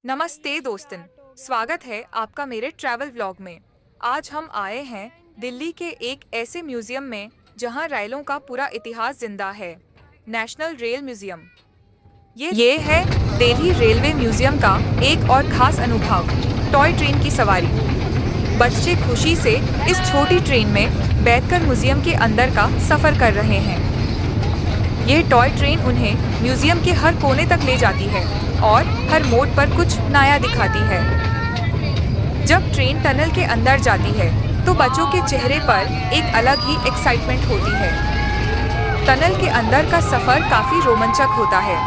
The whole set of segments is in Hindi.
नमस्ते दोस्तन, स्वागत है आपका मेरे ट्रैवल व्लॉग में। आज हम आए हैं दिल्ली के एक ऐसे म्यूजियम में जहां रेलों का पूरा इतिहास जिंदा है, नेशनल रेल म्यूजियम। ये है दिल्ली रेलवे म्यूजियम का एक और खास अनुभव, टॉय ट्रेन की सवारी। बच्चे खुशी से इस छोटी ट्रेन में बैठकर म्यूजियम के अंदर का सफर कर रहे हैं। ये टॉय ट्रेन उन्हें म्यूजियम के हर कोने तक ले जाती है और हर मोड़ पर कुछ नया दिखाती है। जब ट्रेन टनल के अंदर जाती है तो बच्चों के चेहरे पर एक अलग ही एक्साइटमेंट होती है। टनल के अंदर का सफर काफी रोमांचक होता है।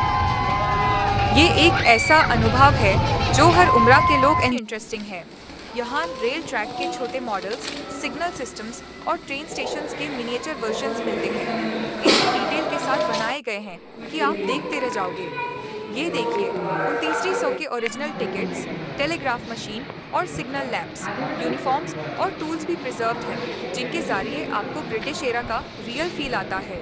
ये एक ऐसा अनुभव है जो हर उम्र के लोग इंटरेस्टिंग है। यहाँ रेल ट्रैक के छोटे मॉडल्स, सिग्नल सिस्टम्स और ट्रेन स्टेशंस के मिनिएचर वर्जन्स मिलते हैं। इस डिटेल के साथ बनाए गए हैं कि आप देखते रह जाओगे। ये देखिए, 2900 के ओरिजिनल टिकट्स, टेलीग्राफ मशीन और सिग्नल लैंप्स, यूनिफॉर्म्स और टूल्स भी प्रिजर्व्ड हैं, जिनके जरिए आपको ब्रिटिश एरा का रियल फील आता है।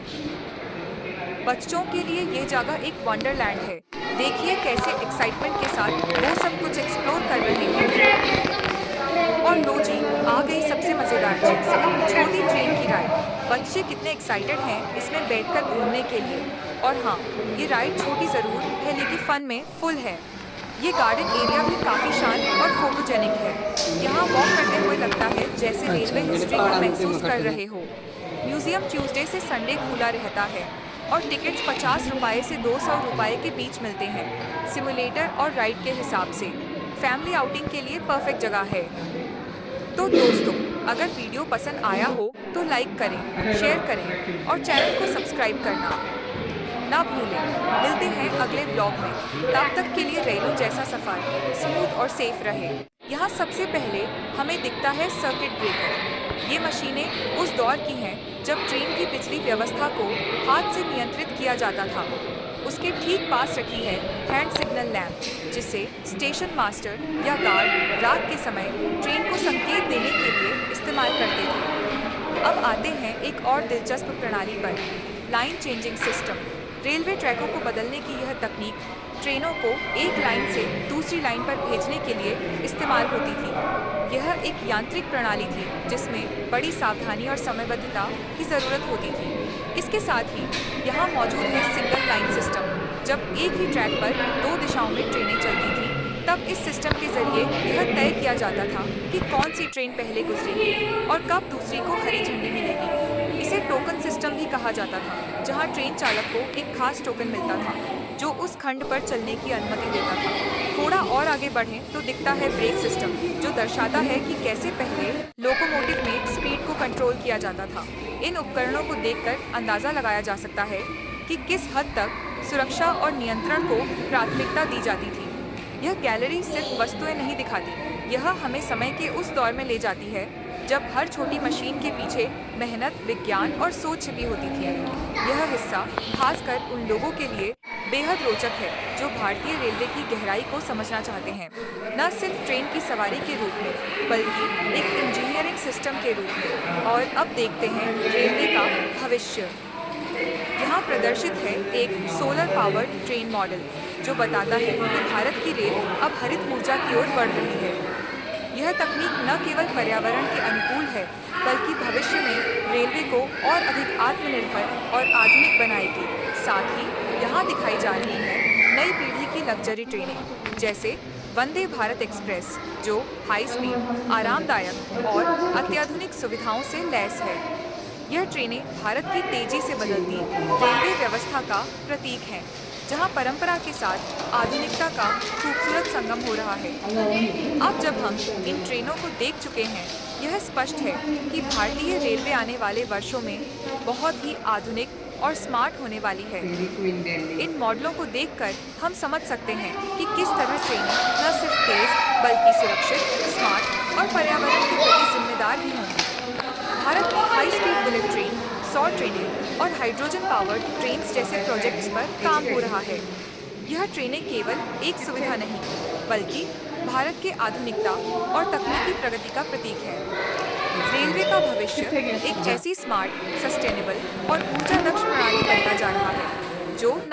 बच्चों के लिए ये जगह एक वंडरलैंड है। देखिए कैसे एक्साइटमेंट के साथ वो सब कुछ एक्सप्लोर कर रहे हैं। और लो जी, आ गई सबसे मजेदार चीज, छोटी ट्रेन की राइड। बच्चे कितने एक्साइटेड हैं इसमें बैठकर घूमने के लिए। और हाँ, ये राइड छोटी जरूर है लेकिन फन में फुल है। ये गार्डन एरिया भी काफी शांत और फोटोजेनिक है। यहाँ वॉक करते हुए लगता है जैसे रेलवे हिस्ट्री को महसूस कर रहे हो। म्यूजियम ट्यूसडे से संडे खुला रहता है और टिकट्स 50 रुपए से 200 रुपए के बीच मिलते हैं, सिमुलेटर और राइड के हिसाब से। फैमिली आउटिंग के लिए परफेक्ट जगह है। तो दोस्तों, अगर वीडियो पसंद आया हो तो लाइक करें, शेयर करें और चैनल को सब्सक्राइब करना ना भूलें। मिलते हैं अगले ब्लॉग में। तब तक के लिए रेलों जैसा सफर स्मूथ और सेफ रहे। यहाँ सबसे पहले हमें दिखता है सर्किट ब्रेकर। ये मशीनें उस दौर की हैं जब ट्रेन की बिजली व्यवस्था को हाथ से नियंत्रित किया जाता था। उसके ठीक पास रखी है हैंड सिग्नल लैंप, जिसे स्टेशन मास्टर या गार्ड रात के समय ट्रेन को संकेत देने के लिए इस्तेमाल करते थे। अब आते हैं एक और दिलचस्प प्रणाली पर, लाइन चेंजिंग सिस्टम। रेलवे ट्रैकों को बदलने की यह तकनीक ट्रेनों को एक लाइन से दूसरी लाइन पर भेजने के लिए इस्तेमाल होती थी। यह एक यांत्रिक प्रणाली थी जिसमें बड़ी सावधानी और समयबद्धता की ज़रूरत होती थी। इसके साथ ही यहाँ मौजूद है सिंगल लाइन सिस्टम। जब एक ही ट्रैक पर 2 दिशाओं में ट्रेनें चलती थी तब इस सिस्टम के जरिए यह तय किया जाता था कि कौन सी ट्रेन पहले गुजरेगी और कब दूसरी को हरी झंडी मिलेगी। इसे टोकन सिस्टम भी कहा जाता था, जहाँ ट्रेन चालक को एक खास टोकन मिलता था जो उस खंड पर चलने की अनुमति देता था। थोड़ा और आगे बढ़ें तो दिखता है ब्रेक सिस्टम, जो दर्शाता है कि कैसे पहले लोकोमोटिव में स्पीड को कंट्रोल किया जाता था। इन उपकरणों को देखकर अंदाजा लगाया जा सकता है कि किस हद तक सुरक्षा और नियंत्रण को प्राथमिकता दी जाती थी। यह गैलरी सिर्फ वस्तुएं नहीं दिखाती, यह हमें समय के उस दौर में ले जाती है जब हर छोटी मशीन के पीछे मेहनत, विज्ञान और सोच छिपी होती थी। यह हिस्सा खासकर उन लोगों के लिए बेहद रोचक है जो भारतीय रेलवे की गहराई को समझना चाहते हैं, न सिर्फ ट्रेन की सवारी के रूप में बल्कि एक इंजीनियरिंग सिस्टम के रूप में। और अब देखते हैं रेलवे का भविष्य। यहाँ प्रदर्शित है एक सोलर पावर्ड ट्रेन मॉडल जो बताता है कि भारत की रेल अब हरित ऊर्जा की ओर बढ़ रही है। यह तकनीक न केवल पर्यावरण के अनुकूल है बल्कि भविष्य में रेलवे को और अधिक आत्मनिर्भर और आधुनिक बनाएगी। साथ ही यहाँ दिखाई जा रही है नई पीढ़ी की लग्जरी ट्रेनें, जैसे वंदे भारत एक्सप्रेस, जो हाई स्पीड, आरामदायक और अत्याधुनिक सुविधाओं से लैस है। यह ट्रेनें भारत की तेजी से बदलती रेलवे व्यवस्था का प्रतीक हैं, जहां परंपरा के साथ आधुनिकता का खूबसूरत संगम हो रहा है। अब जब हम इन ट्रेनों को देख चुके हैं, यह स्पष्ट है कि भारतीय रेलवे आने वाले वर्षों में बहुत ही आधुनिक और स्मार्ट होने वाली है। इन मॉडलों को देखकर हम समझ सकते हैं कि किस तरह ट्रेनें न सिर्फ तेज बल्कि सुरक्षित, स्मार्ट और पर्यावरण के प्रति जिम्मेदार भी होंगी। भारत में हाई स्पीड बुलेट ट्रेन, सौर ट्रेनें और हाइड्रोजन पावर्ड ट्रेन्स जैसे प्रोजेक्ट्स पर काम हो रहा है। यह ट्रेनें केवल एक सुविधा नहीं बल्कि भारत के आधुनिकता और तकनीकी प्रगति का प्रतीक है। रेलवे का भविष्य एक ऐसी स्मार्ट, सस्टेनेबल और ऊर्जा दक्ष प्रणाली बनता जा रहा है जो